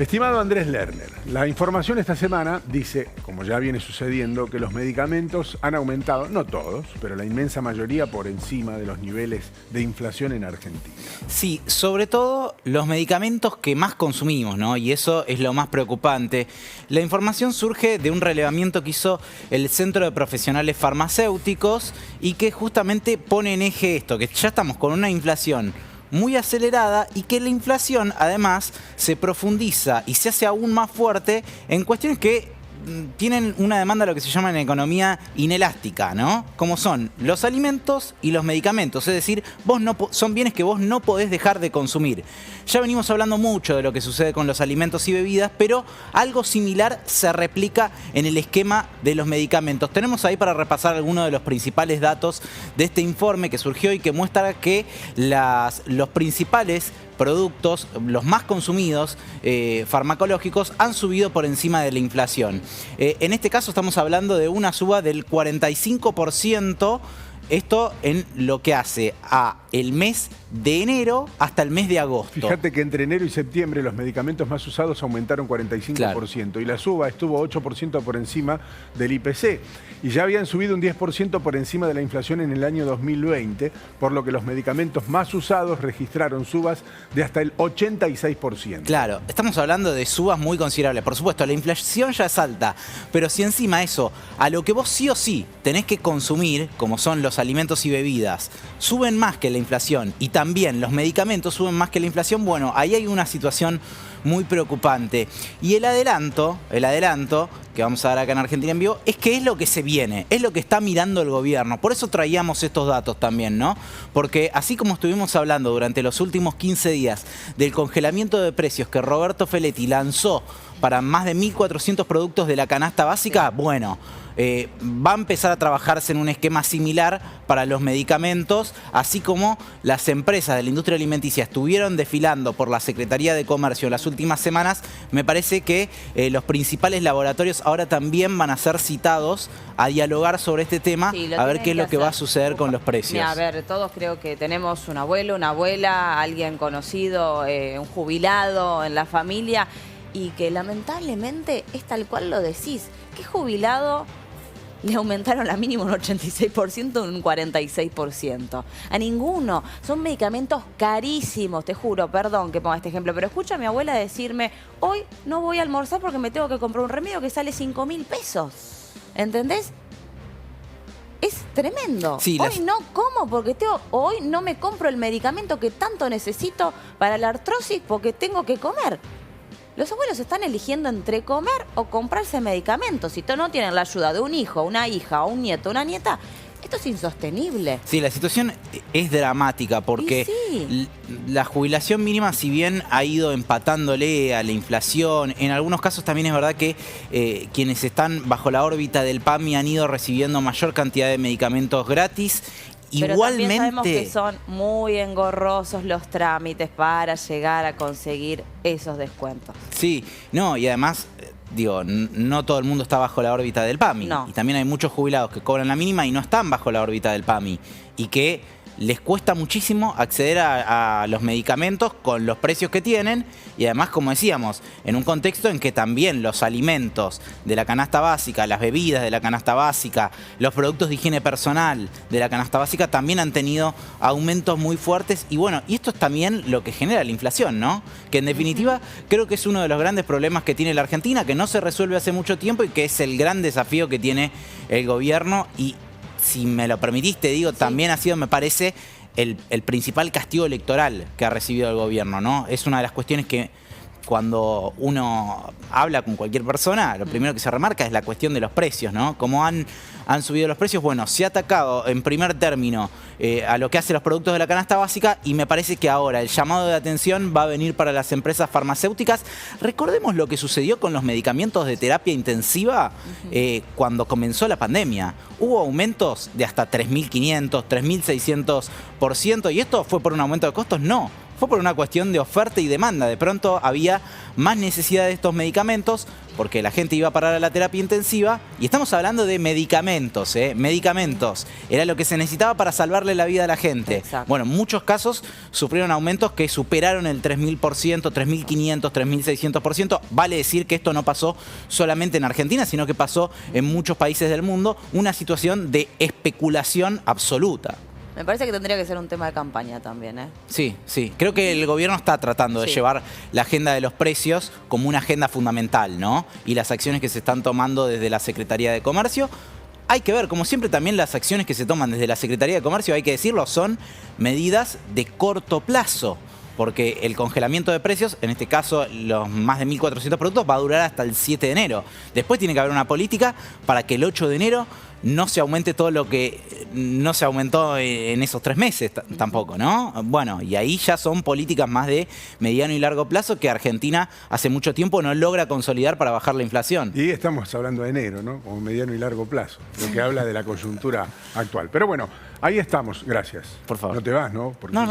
Estimado Andrés Lerner, la información esta semana dice, como ya viene sucediendo, que los medicamentos han aumentado, no todos, pero la inmensa mayoría por encima de los niveles de inflación en Argentina. Sí, sobre todo los medicamentos que más consumimos, ¿no? Y eso es lo más preocupante. La información surge de un relevamiento que hizo el Centro de Profesionales Farmacéuticos y que justamente pone en eje esto, que ya estamos con una inflación muy acelerada y que la inflación además se profundiza y se hace aún más fuerte en cuestiones que tienen una demanda, lo que se llama en economía inelástica, ¿no? Como son los alimentos y los medicamentos, es decir, son bienes que vos no podés dejar de consumir. Ya venimos hablando mucho de lo que sucede con los alimentos y bebidas, pero algo similar se replica en el esquema de los medicamentos. Tenemos ahí para repasar algunos de los principales datos de este informe que surgió y que muestra que los principales productos, los más consumidos farmacológicos, han subido por encima de la inflación. En este caso estamos hablando de una suba del 45%, esto en lo que hace a el mes de enero hasta el mes de agosto. Fíjate que entre enero y septiembre los medicamentos más usados aumentaron 45%, claro, y la suba estuvo 8% por encima del IPC. Y ya habían subido un 10% por encima de la inflación en el año 2020, por lo que los medicamentos más usados registraron subas de hasta el 86%. Claro, estamos hablando de subas muy considerables. Por supuesto, la inflación ya es alta, pero si encima eso, a lo que vos sí o sí tenés que consumir, como son los alimentos y bebidas, suben más que la inflación y también los medicamentos suben más que la inflación, bueno, ahí hay una situación muy preocupante. Y el adelanto que vamos a dar acá en Argentina en Vivo es que es lo que se viene, es lo que está mirando el gobierno. Por eso traíamos estos datos también, ¿no? Porque así como estuvimos hablando durante los últimos 15 días del congelamiento de precios que Roberto Feletti lanzó para más de 1.400 productos de la canasta básica, bueno, va a empezar a trabajarse en un esquema similar para los medicamentos, así como las empresas de la industria alimenticia estuvieron desfilando por la Secretaría de Comercio en las últimas semanas. Me parece que los principales laboratorios ahora también van a ser citados a dialogar sobre este tema, sí, a ver qué es lo que va a suceder con los precios. Mira, a ver, todos creo que tenemos un abuelo, una abuela, alguien conocido, un jubilado en la familia, y que lamentablemente es tal cual lo decís. ¿Qué jubilado le aumentaron la mínima un 86%, un 46%? A ninguno. Son medicamentos carísimos, te juro, perdón que ponga este ejemplo, pero escucha a mi abuela decirme, hoy no voy a almorzar porque me tengo que comprar un remedio que sale 5.000 pesos. ¿Entendés? Es tremendo. Sí, hoy no como porque hoy no me compro el medicamento que tanto necesito para la artrosis porque tengo que comer. Los abuelos están eligiendo entre comer o comprarse medicamentos. Si no tienen la ayuda de un hijo, una hija, un nieto, una nieta, esto es insostenible. Sí, la situación es dramática porque sí, la jubilación mínima, si bien ha ido empatándole a la inflación, en algunos casos también es verdad que quienes están bajo la órbita del PAMI han ido recibiendo mayor cantidad de medicamentos gratis. Pero igualmente también sabemos que son muy engorrosos los trámites para llegar a conseguir esos descuentos. Sí, no, y además, digo, no todo el mundo está bajo la órbita del PAMI. No. Y también hay muchos jubilados que cobran la mínima y no están bajo la órbita del PAMI. Y que les cuesta muchísimo acceder a los medicamentos con los precios que tienen y además, como decíamos, en un contexto en que también los alimentos de la canasta básica, las bebidas de la canasta básica, los productos de higiene personal de la canasta básica también han tenido aumentos muy fuertes y bueno, y esto es también lo que genera la inflación, ¿no? Que en definitiva creo que es uno de los grandes problemas que tiene la Argentina, que no se resuelve hace mucho tiempo y que es el gran desafío que tiene el gobierno y si me lo permitiste, digo, sí, también ha sido, me parece, el principal castigo electoral que ha recibido el gobierno, ¿no? Es una de las cuestiones que cuando uno habla con cualquier persona, lo primero que se remarca es la cuestión de los precios, ¿no? Como han subido los precios, bueno, se ha atacado en primer término a lo que hacen los productos de la canasta básica y me parece que ahora el llamado de atención va a venir para las empresas farmacéuticas. Recordemos lo que sucedió con los medicamentos de terapia intensiva cuando comenzó la pandemia. Hubo aumentos de hasta 3.500, 3.600%, ¿y esto fue por un aumento de costos? No. fue por una cuestión de oferta y demanda. De pronto había más necesidad de estos medicamentos porque la gente iba a parar a la terapia intensiva y estamos hablando de medicamentos, medicamentos. Era lo que se necesitaba para salvarle la vida a la gente. Exacto. Bueno, en muchos casos sufrieron aumentos que superaron el 3.000%, 3.500%, 3.600%. Vale decir que esto no pasó solamente en Argentina, sino que pasó en muchos países del mundo. Una situación de especulación absoluta. Me parece que tendría que ser un tema de campaña también, ¿eh? Sí, sí. Creo que el gobierno está tratando de llevar la agenda de los precios como una agenda fundamental, ¿no? Y las acciones que se están tomando desde la Secretaría de Comercio. Hay que ver, como siempre también las acciones que se toman desde la Secretaría de Comercio, hay que decirlo, son medidas de corto plazo. Porque el congelamiento de precios, en este caso los más de 1.400 productos, va a durar hasta el 7 de enero. Después tiene que haber una política para que el 8 de enero no se aumente todo lo que no se aumentó en esos 3 meses tampoco, ¿no? Bueno, y ahí ya son políticas más de mediano y largo plazo que Argentina hace mucho tiempo no logra consolidar para bajar la inflación. Y estamos hablando de enero, ¿no? Como mediano y largo plazo, lo que habla de la coyuntura actual. Pero bueno, ahí estamos. Gracias. Por favor. No te vas, ¿no? Porque no.